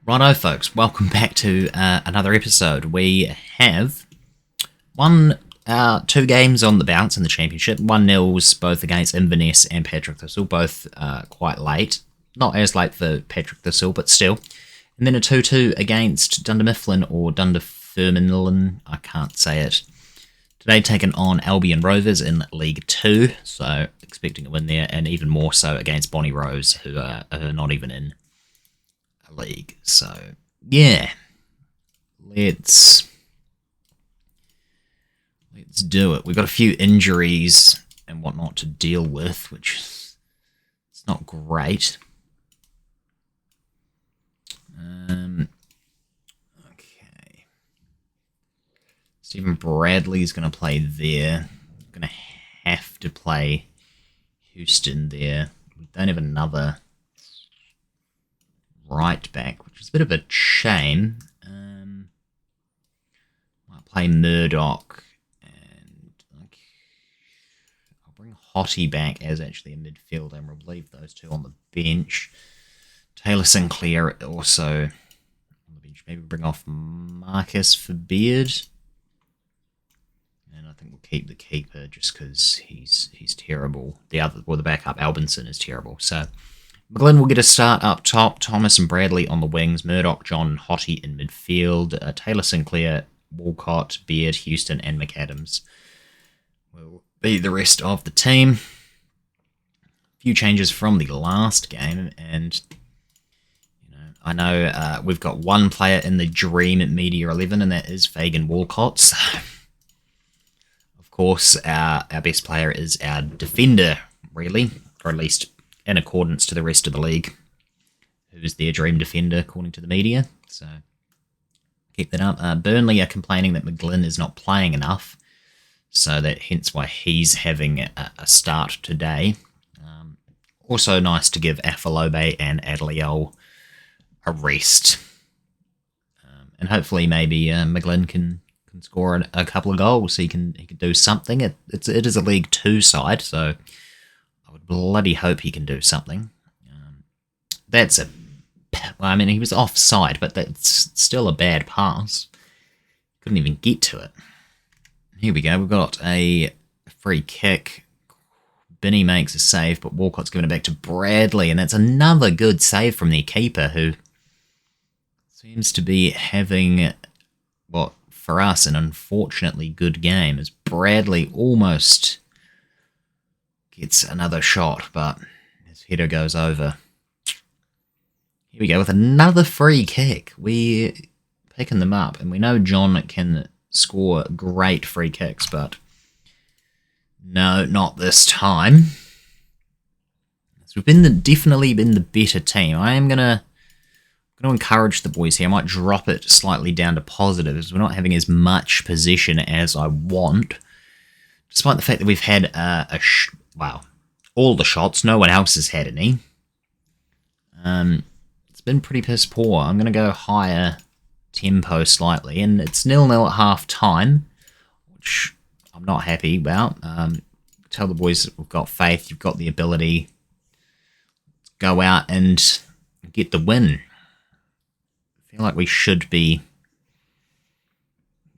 Righto, folks. Welcome back to another episode. We have two games on the bounce in the championship. 1-0s, both against Inverness and Patrick Thistle, both quite late. Not as late for Patrick Thistle, but still. And then a 2-2 against Dunder Mifflin or Dunfermline. I can't say it. Today taking on Albion Rovers in League 2, so expecting a win there, and even more so against Bonnie Rose, who are not even in league. So yeah, let's do it. We've got a few injuries and whatnot to deal with, which is not great. Okay, Stephen Bradley is going to play there. Going to have to play Houston there. We don't have another right back, which is a bit of a shame. Might play Murdoch, and I'll bring Hottie back as actually a midfielder, and we'll leave those two on the bench. Taylor Sinclair also on the bench. Maybe bring off Marcus for Beard, and I think we'll keep the keeper just because he's terrible. The backup Albinson is terrible. So McGlynn will get a start up top. Thomas and Bradley on the wings. Murdoch, John, Hottie in midfield. Taylor Sinclair, Walcott, Beard, Houston, and McAdams will be the rest of the team. A few changes from the last game, and I know we've got one player in the Dream Media 11, and that is Fagan Walcott. So, of course, our best player is our defender, really, or at least in accordance to the rest of the league, who's their dream defender, according to the media. So keep that up. Burnley are complaining that McGlynn is not playing enough, so that hence why he's having a start today. Also nice to give Afalobe and Adliel a rest. And hopefully maybe McGlynn can score a couple of goals. He can do something. It is a League 2 side, so I would bloody hope he can do something. He was offside, but that's still a bad pass. Couldn't even get to it. Here we go. We've got a free kick. Binney makes a save, but Walcott's given it back to Bradley, and that's another good save from their keeper, who seems to be having, for us, an unfortunately good game, as Bradley almost gets another shot, but his header goes over. Here we go with another free kick. We're picking them up, and we know John can score great free kicks, but no, not this time. So we've definitely been the better team. I am going to encourage the boys here. I might drop it slightly down to positives. We're not having as much possession as I want, despite the fact that we've had all the shots. No one else has had any. It's been pretty piss poor. I'm going to go higher tempo slightly, and it's 0-0 at half time, which I'm not happy about. Tell the boys that we've got faith. You've got the ability. Go out and get the win. I feel like we should be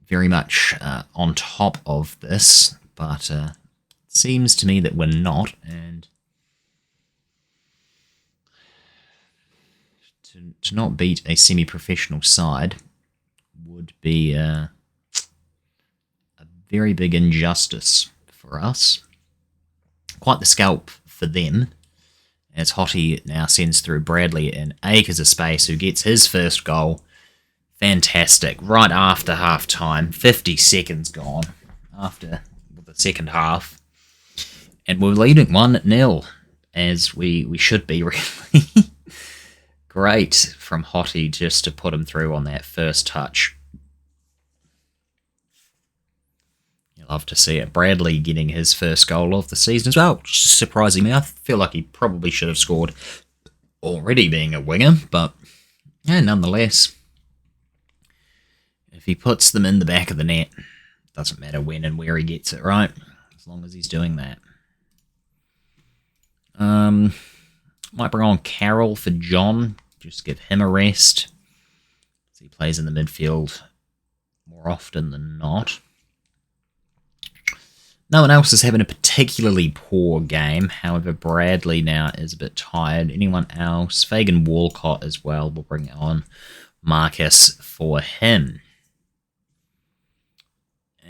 very much on top of this, but it seems to me that we're not, and to not beat a semi-professional side would be a very big injustice for us. Quite the scalp for them, as Hottie now sends through Bradley in acres of space, who gets his first goal. Fantastic. Right after half time, 50 seconds gone after the second half, and we're leading 1-0, as we should be, really. Great from Hottie just to put him through on that first touch. You love to see it. Bradley getting his first goal of the season as well, surprising me. I feel like he probably should have scored already, being a winger, but yeah, nonetheless, if he puts them in the back of the net, doesn't matter when and where he gets it, right? As long as he's doing that. Might bring on Carroll for John. Just give him a rest. He plays in the midfield more often than not. No one else is having a particularly poor game. However, Bradley now is a bit tired. Anyone else? Fagan Walcott as well. We'll bring on Marcus for him.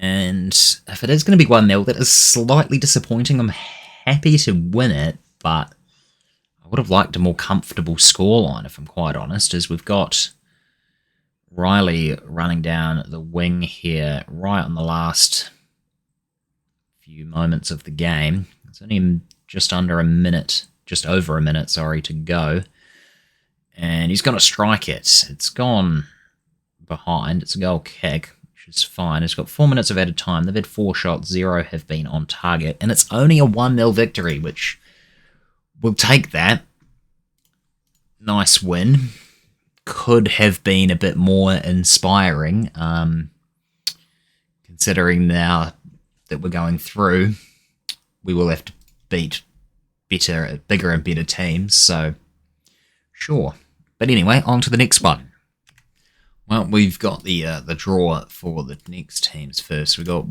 And if it is going to be 1-0, that is slightly disappointing. I'm happy to win it, but I would have liked a more comfortable scoreline, if I'm quite honest, as we've got Riley running down the wing here right on the last few moments of the game. It's only just over a minute, to go. And he's going to strike it. It's gone behind. It's a goal kick, which is fine. It's got 4 minutes of added time. They've had 4 shots, 0 have been on target. And it's only a 1-0 victory, which we'll take that. Nice win. Could have been a bit more inspiring, considering now that we're going through, we will have to beat bigger and better teams, so sure. But anyway, on to the next one. Well, we've got the draw for the next teams first. We've got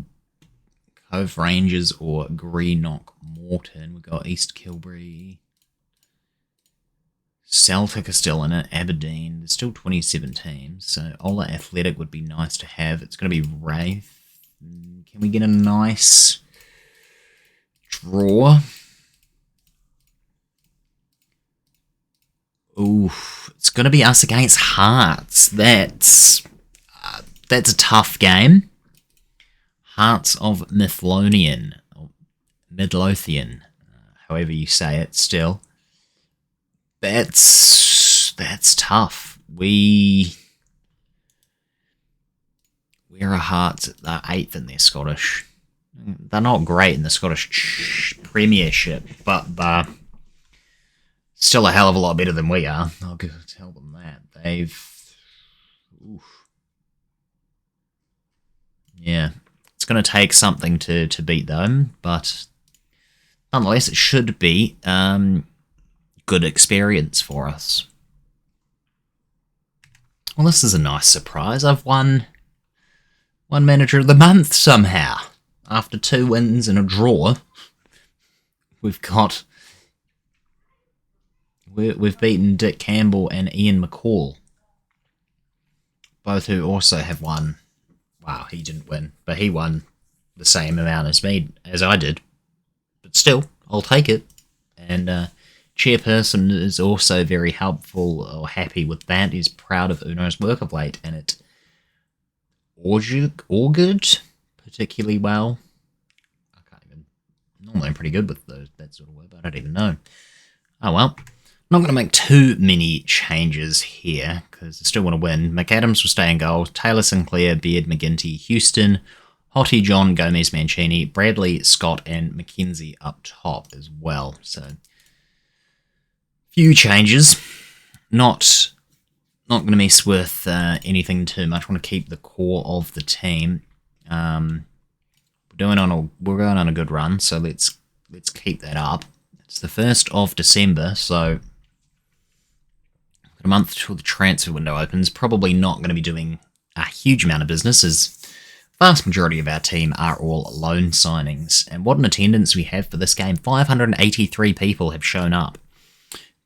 Cove Rangers or Greenock Morton. We've got East Kilbrey. Celtic are still in it. Aberdeen. There's still 27 teams, so Ola Athletic would be nice to have. It's going to be Wraith. Can we get a nice draw? Ooh, it's going to be us against Hearts. That's a tough game. Hearts of Midlothian, however you say it. Still, that's tough. We're a Hearts. They're 8th in their Scottish. They're not great in the Scottish Premiership, but they're still a hell of a lot better than we are. I'll tell them that. Yeah, it's going to take something to beat them, but nonetheless, it should be good experience for us. Well, this is a nice surprise. I've won Manager of the Month somehow. After 2 wins and a draw, we've beaten Dick Campbell and Ian McCall, both who also have won. Wow, he didn't win, but he won the same amount as I did. But still, I'll take it. And Chairperson is also very helpful or happy with that. He's proud of Uno's work of late, and it augured particularly well. Normally I'm pretty good with that sort of word, but I don't even know. Oh well. Not going to make too many changes here, because I still want to win. McAdams will stay in goal. Taylor Sinclair, Beard, McGinty, Houston, Hottie, John, Gomez, Mancini, Bradley, Scott, and McKenzie up top as well. So, few changes. Not going to mess with anything too much. I want to keep the core of the team. We're going on a good run, so let's keep that up. It's the 1st of December, so a month till the transfer window opens. Probably not going to be doing a huge amount of business, as vast majority of our team are all loan signings. And what an attendance we have for this game. 583 people have shown up.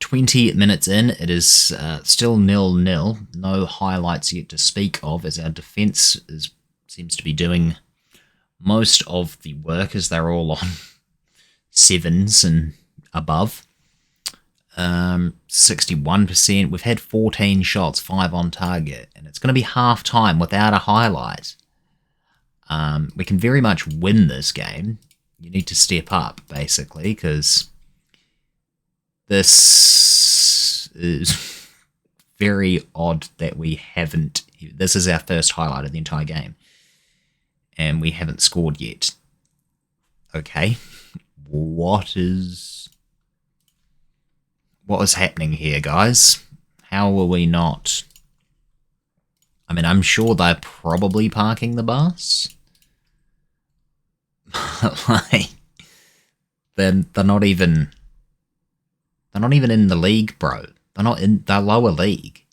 20 minutes in, it is still 0-0. No highlights yet to speak of, as our defence seems to be doing most of the work, as they're all on 7s and above. 61%. We've had 14 shots, 5 on target, and it's going to be half time without a highlight. We can very much win this game. You need to step up, basically, because this is very odd that we haven't. This is our first highlight of the entire game, and we haven't scored yet. Okay, what is happening here, guys? How were we not? I mean, I'm sure they're probably parking the bus. Like, they're not even in the league, bro. They're lower league.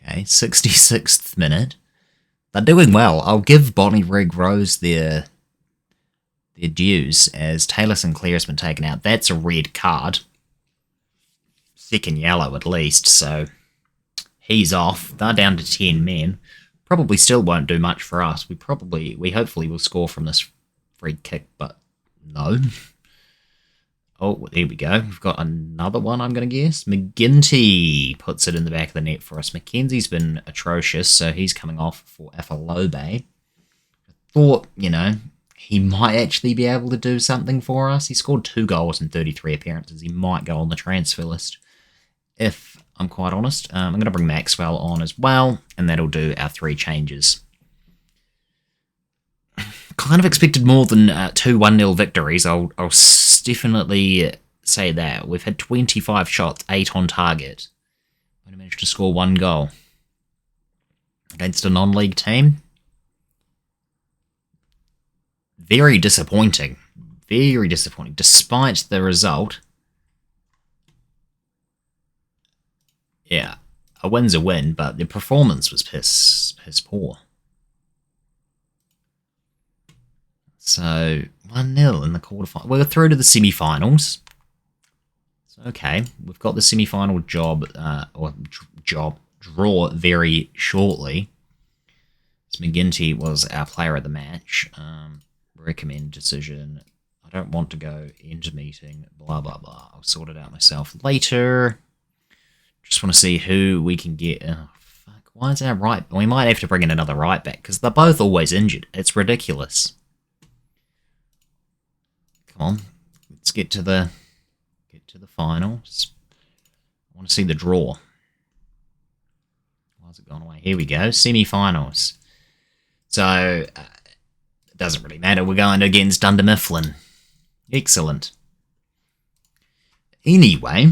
Okay, 66th minute. They're doing well. I'll give Bonnyrigg Rose their dues as Taylor Sinclair's been taken out. That's a red card. Second yellow at least, so he's off. They're down to 10 men. Probably still won't do much for us. We hopefully will score from this free kick, but no. Oh, there we go. We've got another one, I'm going to guess. McGinty puts it in the back of the net for us. Mackenzie's been atrocious, so he's coming off for Afalobe. I thought, he might actually be able to do something for us. He scored 2 goals in 33 appearances. He might go on the transfer list, if I'm quite honest. I'm going to bring Maxwell on as well, and that'll do our 3 changes. Kind of expected more than 2 1-0 victories. I'll definitely say that. We've had 25 shots, 8 on target. We managed to score 1 goal against a non-league team. Very disappointing. Very disappointing. Despite the result, yeah, a win's a win, but the performance was piss poor. So, 1-0 in the quarterfinal. We're through to the semi-finals. So, okay, we've got the semi-final draw very shortly. So McGinty was our player of the match. Recommend decision. I don't want to go into meeting, blah, blah, blah. I'll sort it out myself later. Just want to see who we can get. Oh, fuck, why is our right? We might have to bring in another right back, because they're both always injured. It's ridiculous. Come on, let's get to the finals. I want to see the draw. Why's it gone away? Here we go, semi-finals. So it doesn't really matter. We're going against Dunder Mifflin. Excellent. Anyway,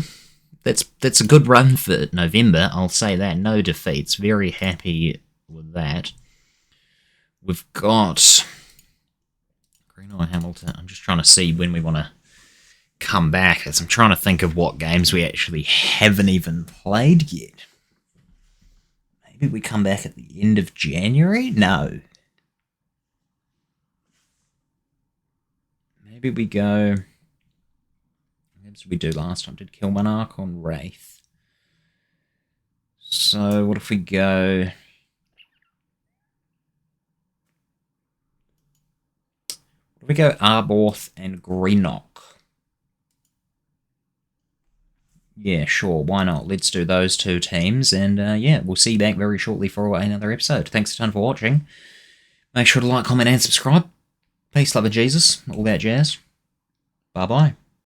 that's a good run for November. I'll say that. No defeats. Very happy with that. We've got Greenlaw Hamilton. I'm just trying to see when we want to come back, as I'm trying to think of what games we actually haven't even played yet. Maybe we come back at the end of January? No. Maybe we go... What did we do last time? Did Kilmarnock on Wraith. So what if we go... What if we go Arbroath and Greenock? Yeah, sure, why not? Let's do those 2 teams, and yeah, we'll see you back very shortly for another episode. Thanks a ton for watching. Make sure to like, comment, and subscribe. Peace, love of Jesus, all that jazz. Bye-bye.